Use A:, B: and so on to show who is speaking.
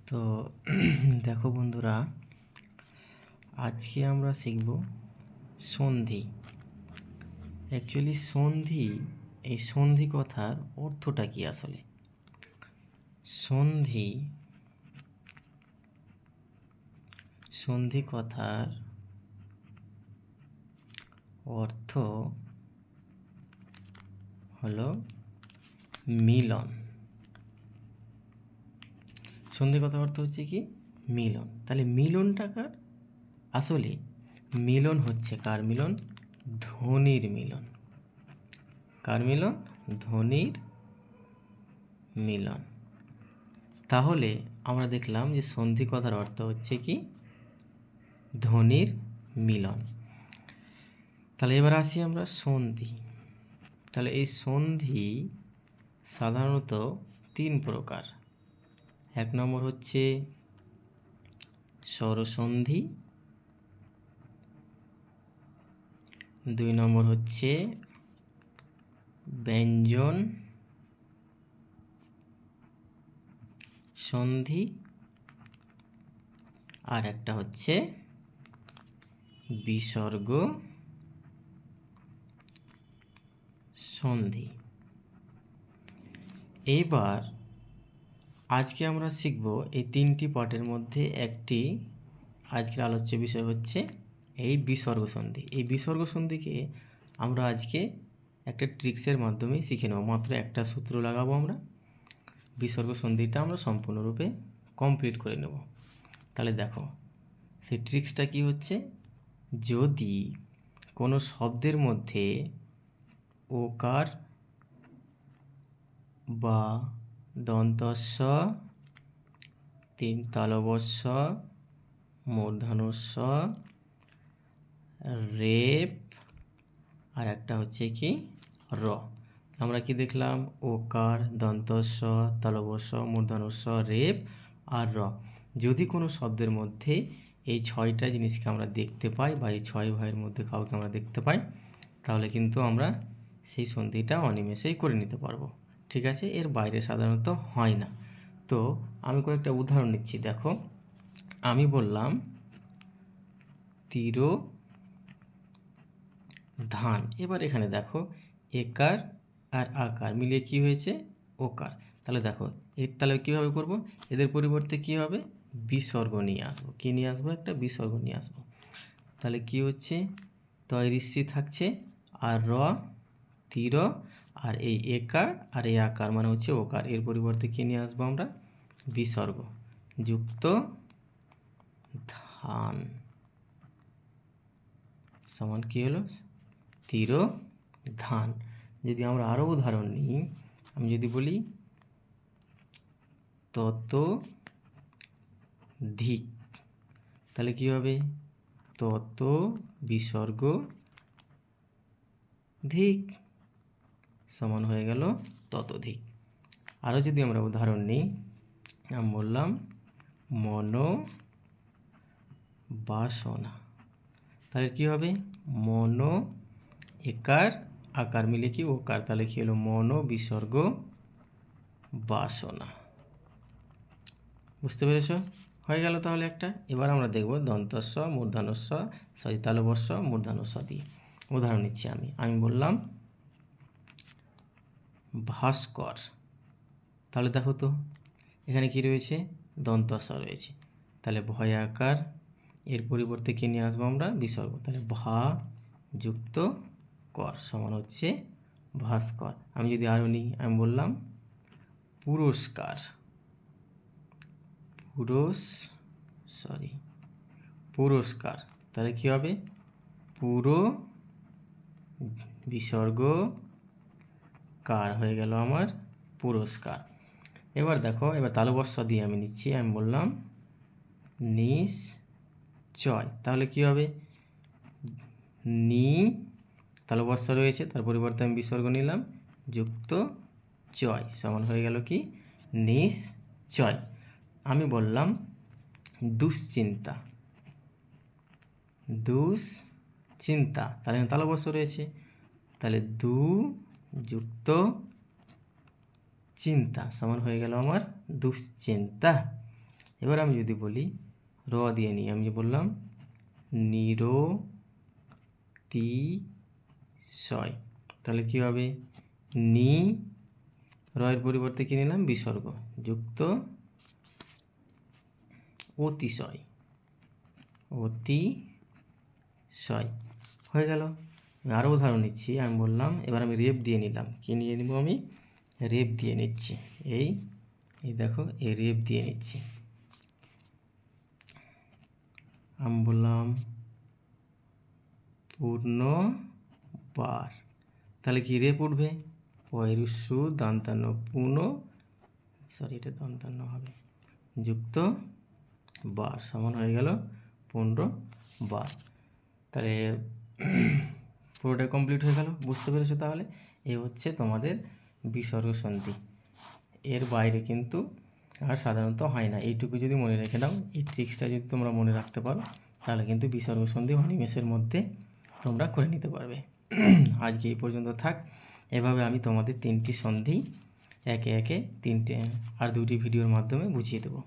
A: তো দেখো বন্ধুরা, আজকে আমরা শিখব সন্ধি। অ্যাকচুয়ালি এই সন্ধি কথার অর্থটা কি আসলে? সন্ধি কথার অর্থ হলো মিলন। সন্ধি কথার অর্থ হচ্ছে কি? মিলন। তাহলে মিলনটা কার? আসলে মিলন হচ্ছে কার মিলন? ধ্বনির মিলন। কার মিলন? ধ্বনির মিলন। তাহলে আমরা দেখলাম যে সন্ধি কথার অর্থ হচ্ছে কি? ধ্বনির মিলন। তাহলে এবার আসি আমরা সন্ধি। তাহলে এই সন্ধি সাধারণত 3 প্রকার। 1 নম্বর হচ্ছে স্বরসন্ধি, 2 নম্বর হচ্ছে ব্যঞ্জন সন্ধি, আর একটা হচ্ছে বিসর্গ সন্ধি। এইবার আজকে আমরা শিখব এই 3টি পাঠের মধ্যে একটি। আজকের আলোচ্য বিষয় হচ্ছে এই বিসর্গ সন্ধি। এই বিসর্গ সন্ধিকে আমরা আজকে একটা ট্রিক্সের মাধ্যমে শিখে নেব। মাত্র একটা সূত্র লাগাবো আমরা, বিসর্গ সন্ধিটা আমরা সম্পূর্ণরূপে কমপ্লিট করে নেব। তাহলে দেখো সেই ট্রিক্সটা কি হচ্ছে, যদি কোনো শব্দের মধ্যে ওকার বা দন্তস্ব, 3 তালবস্য, মূর্ধন্যস্ব, রেপ, আর একটা হচ্ছে কি র। আমরা কি দেখলাম? ওকার, দন্তস্ব, তালবস্য, মূর্ধন্যস্ব, রেপ আর র। যদি কোনো শব্দের মধ্যে এই 6টা জিনিসকে আমরা দেখতে পাই বা এই 6 ভাইয়ের মধ্যে কাউকে আমরা দেখতে পাই, তাহলে কিন্তু আমরা সেই সন্ধিটা অনিমেষেই করে নিতে পারবো। ঠিক আছে? এর বাইরে সাধারণত হয় না। তো আমি কয়েকটা উদাহরণ নিচ্ছি। দেখো, আমি বললাম তিরো ধান। এবার এখানে দেখো একার আর আকার মিলিয়ে কি হয়েছে? ওকার। তাহলে দেখো তাহলে কীভাবে করব? এদের পরিবর্তে কী হবে? বিসর্গ নিয়ে আসবো। কী নিয়ে আসবো? একটা বিসর্গ নিয়ে আসবো। তাহলে কি হচ্ছে? তৈরিসি থাকছে আর র, তীর, আর এই একার আর এই আকার মানে হচ্ছে ওকার। এর পরিবর্তে কী নিয়ে আসবো আমরা? বিসর্গ যুক্ত ধান সমান কী হলো? তীর ধান। যদি আমরা আরও উদাহরণ নিই, আমি যদি বলি তত ধিক, তাহলে কী হবে? তত বিসর্গ ধিক সমান হয়ে গেল ততোধিক। আরও যদি আমরা উদাহরণ নিই, আমি বললাম মনো বাসনা, তাহলে কী হবে? মনো একার আকার মিলে কি ওকার, তাহলে কী হলো? মনো বিসর্গ বাসনা। বুঝতে পেরেছ? হয়ে গেল তাহলে একটা। এবার আমরা দেখব দন্তস্ব, মূর্ধন্যস্ব, তালবস্য, মূর্ধন্যস্ব দিয়ে। উদাহরণ নিচ্ছি আমি বললাম ভাস্কর। তাহলে দেখো তো এখানে কি রয়েছে? দন্তস্ব রয়েছে। তাহলে ভয় আকার, এর পরিবর্তে কী নিয়ে আসবো আমরা? বিসর্গ। তাহলে ভা যুক্ত কর সমান হচ্ছে ভাস্কর। আমি যদি আরও নিই, আমি বললাম পুরস্কার। পুরস্কার, তাহলে কী হবে? পুরো বিসর্গ কার হয়ে গেল আমার পুরস্কার। এবার দেখো, এবার তালবস্য দিয়ে আমি নিচ্ছি। আমি বললাম নিশ্চয়, তাহলে কী হবে? নি তালবস্য রয়েছে, তার পরিবর্তে আমি বিসর্গ নিলাম যুক্ত চয় সমান হয়ে গেল কি? নিশ্চয়। আমি বললাম দুশ্চিন্তা। তাহলে তালবস্য রয়েছে, তাহলে দু যুক্ত চিন্তা সমান হয়ে গেল আমার দুশ্চিন্তা। এবার আমি যদি বলি র দিয়ে নিই, আমি যে বললাম নিরতিশয়, তাহলে কী হবে? নি রয়ের পরিবর্তে কী নিলাম? বিসর্গ যুক্ত অতিশয়, অতিশয় হয়ে গেল। আমি আরও উদাহরণ নিচ্ছি। আমি বললাম, এবার আমি রেপ দিয়ে নিলাম। কী নিয়ে নিব? আমি রেপ দিয়ে নিচ্ছি। এই দেখো, এই রেপ দিয়ে নিচ্ছি। আমি বললাম পূর্ণবার, তাহলে কি রেপ উঠবে? পয়রুসু দন্তান্ন পূর্ণ, সরি এটা দন্তান্ন হবে, যুক্ত বার সমান হয়ে গেল 15 বার। তাহলে পুরোটা কমপ্লিট হয়ে গেল। বুঝতে পেরেছো? তাহলে এ হচ্ছে তোমাদের বিসর্গ সন্ধি। এর বাইরে কিন্তু আর সাধারণত হয় না। এইটুকু যদি মনে রেখে দাও, এই ট্রিক্সটা যদি তোমরা মনে রাখতে পারো, তাহলে কিন্তু বিসর্গ সন্ধি অনিমেষের মধ্যে তোমরা করে নিতে পারবে। আজকে এই পর্যন্ত থাক। এভাবে আমি তোমাদের 3টি সন্ধি একে একে 3টে আর 2টি ভিডিওর মাধ্যমে বুঝিয়ে দেবো।